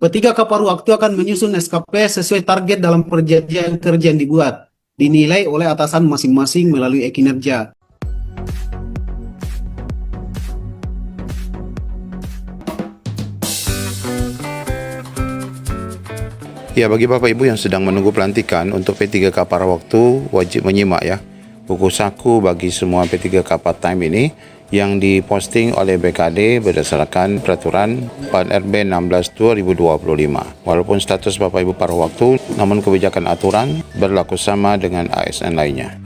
P3K paruh waktu akan menyusun SKP sesuai target dalam perjanjian kerja yang dibuat, dinilai oleh atasan masing-masing melalui kinerja. Ya, bagi Bapak Ibu yang sedang menunggu pelantikan untuk P3K paruh waktu, wajib menyimak ya buku saku bagi semua P3K part-time ini yang diposting oleh BKD berdasarkan peraturan 4 RB 16 2025. Walaupun status Bapak Ibu paruh waktu, namun kebijakan aturan berlaku sama dengan ASN lainnya.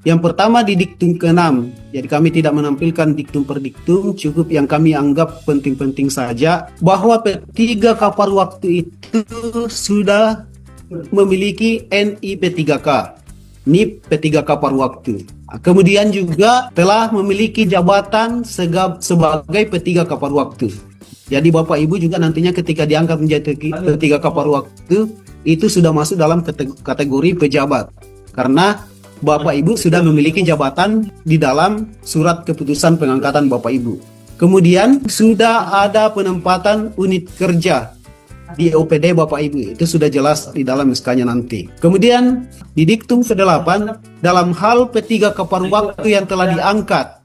Yang pertama di diktum ke-6, jadi kami tidak menampilkan diktum per diktum, cukup yang kami anggap penting-penting saja, bahwa P3K paruh waktu itu sudah memiliki NI P3K, NIP P3K paruh waktu. Kemudian juga telah memiliki jabatan sebagai P3K paruh waktu. Jadi Bapak Ibu juga nantinya ketika diangkat menjadi P3K paruh waktu, itu sudah masuk dalam kategori pejabat. Karena Bapak Ibu sudah memiliki jabatan di dalam surat keputusan pengangkatan Bapak Ibu. Kemudian sudah ada penempatan unit kerja di OPD Bapak Ibu. Itu sudah jelas di dalam SK-nya nanti. Kemudian di diktum ke-8, dalam hal P3K paruh waktu yang telah diangkat,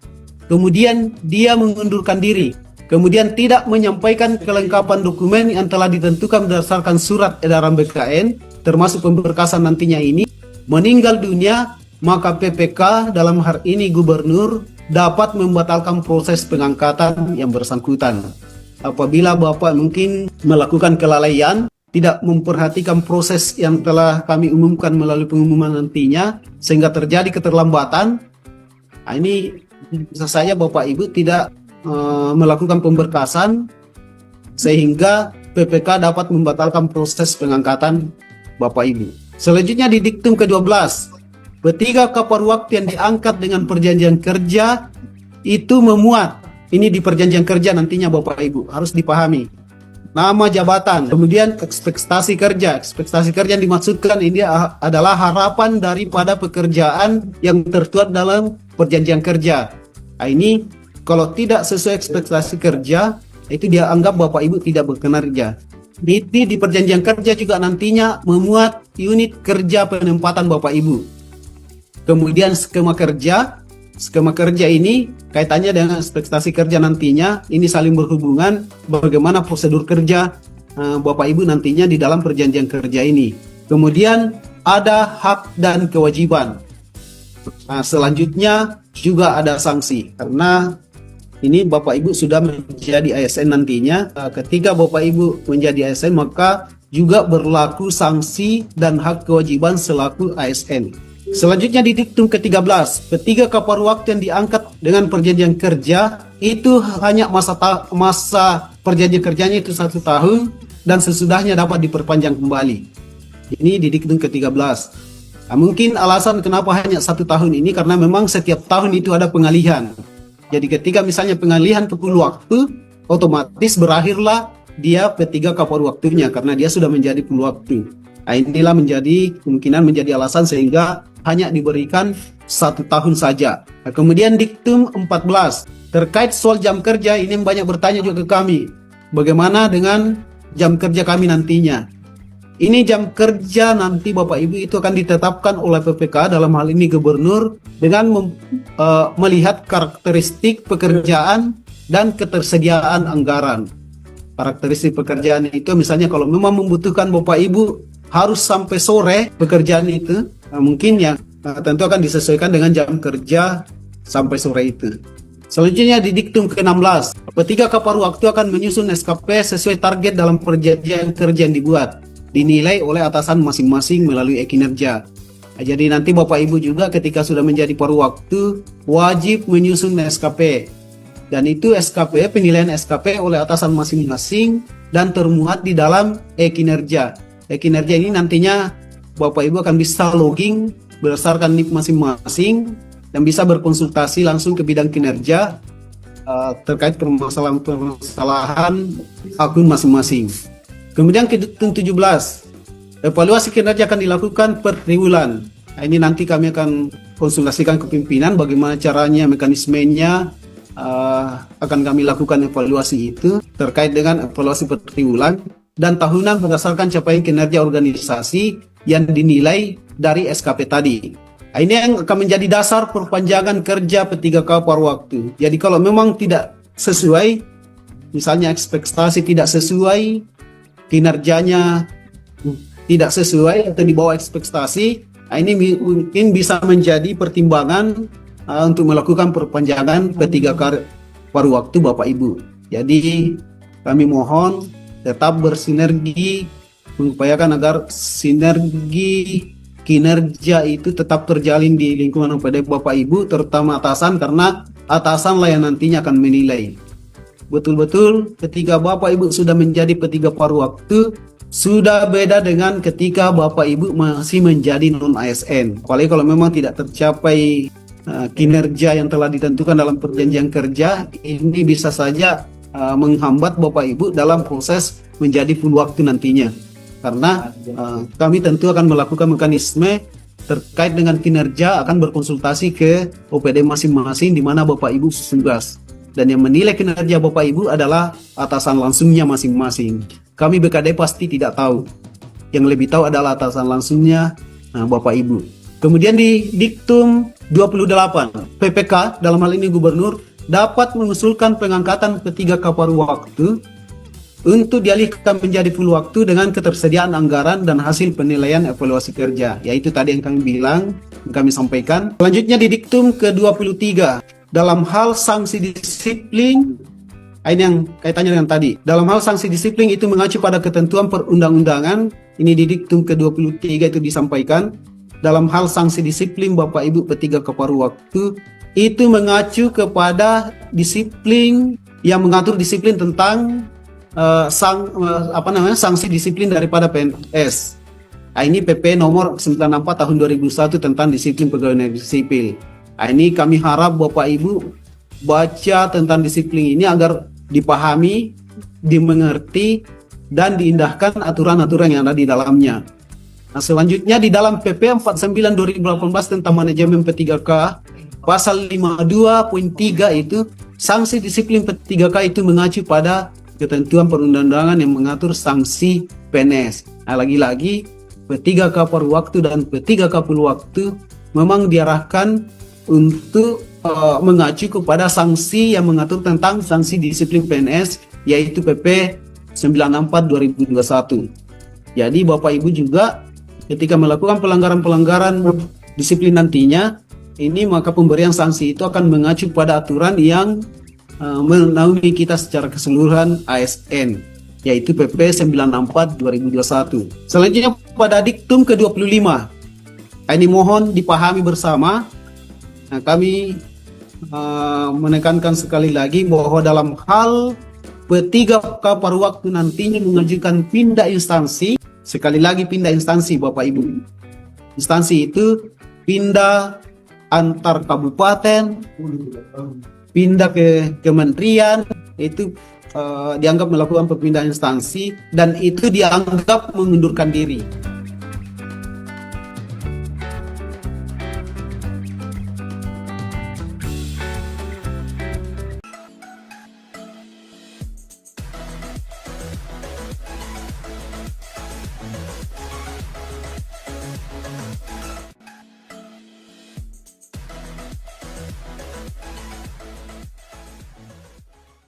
kemudian dia mengundurkan diri, kemudian tidak menyampaikan kelengkapan dokumen yang telah ditentukan berdasarkan surat edaran BKN, termasuk pemberkasan nantinya ini, meninggal dunia, maka PPK dalam hal ini gubernur dapat membatalkan proses pengangkatan yang bersangkutan. Apabila Bapak mungkin melakukan kelalaian, tidak memperhatikan proses yang telah kami umumkan melalui pengumuman nantinya, sehingga terjadi keterlambatan, ini bisa saja Bapak Ibu tidak melakukan pemberkasan, sehingga PPK dapat membatalkan proses pengangkatan Bapak Ibu. Selanjutnya di diktum ke-12, P3K paruh waktu yang diangkat dengan perjanjian kerja itu memuat, ini di perjanjian kerja nantinya Bapak Ibu harus dipahami, nama jabatan, kemudian ekspektasi kerja. Ekspektasi kerja yang dimaksudkan ini adalah harapan daripada pekerjaan yang tertuang dalam perjanjian kerja. Nah, ini kalau tidak sesuai ekspektasi kerja, itu dia anggap Bapak Ibu tidak bekerja. Di perjanjian kerja juga nantinya memuat unit kerja penempatan Bapak Ibu. Kemudian skema kerja ini kaitannya dengan ekspektasi kerja nantinya, ini saling berhubungan bagaimana prosedur kerja Bapak Ibu nantinya di dalam perjanjian kerja ini. Kemudian ada hak dan kewajiban. Nah, selanjutnya juga ada sanksi, karena ini Bapak Ibu sudah menjadi ASN nantinya. Ketika Bapak Ibu menjadi ASN, maka juga berlaku sanksi dan hak kewajiban selaku ASN. Selanjutnya di diktum ke-13, P3K paruh waktu yang diangkat dengan perjanjian kerja itu hanya masa perjanjian kerjanya itu 1 tahun dan sesudahnya dapat diperpanjang kembali. Ini di diktum ke-13. Nah, mungkin alasan kenapa hanya 1 tahun ini karena memang setiap tahun itu ada pengalihan. Jadi ketika misalnya pengalihan ke paruh waktu, otomatis berakhirlah dia P3K paruh waktunya karena dia sudah menjadi paruh waktu. Nah, inilah kemungkinan menjadi alasan sehingga hanya diberikan 1 tahun saja. Nah, kemudian diktum 14 terkait soal jam kerja, ini banyak bertanya juga ke kami, bagaimana dengan jam kerja kami nantinya. Ini jam kerja nanti Bapak Ibu itu akan ditetapkan oleh PPK, dalam hal ini gubernur, dengan melihat karakteristik pekerjaan dan ketersediaan anggaran. Karakteristik pekerjaan itu misalnya kalau memang membutuhkan Bapak Ibu harus sampai sore pekerjaan itu, mungkin ya tentu akan disesuaikan dengan jam kerja sampai sore itu. Selanjutnya di diktum ke-16, P3K paruh waktu akan menyusun SKP sesuai target dalam perjanjian kerja yang dibuat, dinilai oleh atasan masing-masing melalui kinerja. Nah, jadi nanti Bapak Ibu juga ketika sudah menjadi paruh waktu wajib menyusun SKP, dan itu SKP, penilaian SKP oleh atasan masing-masing dan termuat di dalam kinerja. Kinerja ini nantinya Bapak Ibu akan bisa logging berdasarkan NIP masing-masing dan bisa berkonsultasi langsung ke bidang kinerja terkait permasalahan akun masing-masing. Kemudian ke 17, evaluasi kinerja akan dilakukan per triwulan. Nah, ini nanti kami akan konsultasikan ke pimpinan bagaimana caranya, mekanismenya, akan kami lakukan evaluasi itu terkait dengan evaluasi bertriwulan dan tahunan berdasarkan capaian kinerja organisasi yang dinilai dari SKP tadi. Ini yang akan menjadi dasar perpanjangan kerja P3K paruh waktu. Jadi kalau memang tidak sesuai, misalnya ekspektasi tidak sesuai, kinerjanya tidak sesuai atau di bawah ekspektasi, ini mungkin bisa menjadi pertimbangan untuk melakukan perpanjangan P3K paruh waktu Bapak Ibu. Jadi kami mohon tetap bersinergi, mengupayakan agar sinergi kinerja itu tetap terjalin di lingkungan OPD Bapak Ibu, terutama atasan, karena atasanlah yang nantinya akan menilai. Betul-betul ketika Bapak Ibu sudah menjadi P3 paruh waktu, sudah beda dengan ketika Bapak Ibu masih menjadi non-ASN. Apalagi kalau memang tidak tercapai kinerja yang telah ditentukan dalam perjanjian kerja, ini bisa saja menghambat Bapak Ibu dalam proses menjadi full waktu nantinya. Karena kami tentu akan melakukan mekanisme terkait dengan kinerja, akan berkonsultasi ke OPD masing-masing di mana Bapak Ibu tugas. Dan yang menilai kinerja Bapak Ibu adalah atasan langsungnya masing-masing. Kami BKD pasti tidak tahu. Yang lebih tahu adalah atasan langsungnya Bapak Ibu. Kemudian di diktum 28, PPK dalam hal ini Gubernur dapat mengusulkan pengangkatan P3K paruh waktu untuk dialihkan menjadi full waktu dengan ketersediaan anggaran dan hasil penilaian evaluasi kerja. Yaitu tadi yang kami bilang, yang kami sampaikan. Selanjutnya di diktum ke-23, dalam hal sanksi disiplin, ini yang kaitannya dengan tadi. Dalam hal sanksi disiplin itu mengacu pada ketentuan perundang-undangan. Ini di diktum ke-23 itu disampaikan. Dalam hal sanksi disiplin Bapak Ibu P3K paruh waktu, itu mengacu kepada disiplin yang mengatur disiplin tentang sanksi disiplin daripada PNS. Ini PP nomor 94 tahun 2001 tentang disiplin pegawai negeri sipil. Ini kami harap Bapak Ibu baca tentang disiplin ini agar dipahami, dimengerti, dan diindahkan aturan-aturan yang ada di dalamnya. Nah, selanjutnya di dalam PP 49 2018 tentang manajemen P3K, pasal 52.3 itu sanksi disiplin P3K itu mengacu pada ketentuan perundang-undangan yang mengatur sanksi PNS. Nah, lagi-lagi P3K paruh waktu dan P3K full waktu memang diarahkan untuk mengacu kepada sanksi yang mengatur tentang sanksi disiplin PNS, yaitu PP 94 2021. Jadi Bapak Ibu juga ketika melakukan pelanggaran-pelanggaran disiplin nantinya, ini maka pemberian sanksi itu akan mengacu pada aturan yang menaungi kita secara keseluruhan ASN, yaitu PP 94 2021. Selanjutnya pada diktum ke-25, ini mohon dipahami bersama. Nah, kami menekankan sekali lagi bahwa dalam hal P3K paruh waktu nantinya mengajukan pindah instansi, sekali lagi pindah instansi Bapak Ibu. Instansi itu pindah antar kabupaten, pindah ke kementerian, itu dianggap melakukan perpindahan instansi dan itu dianggap mengundurkan diri.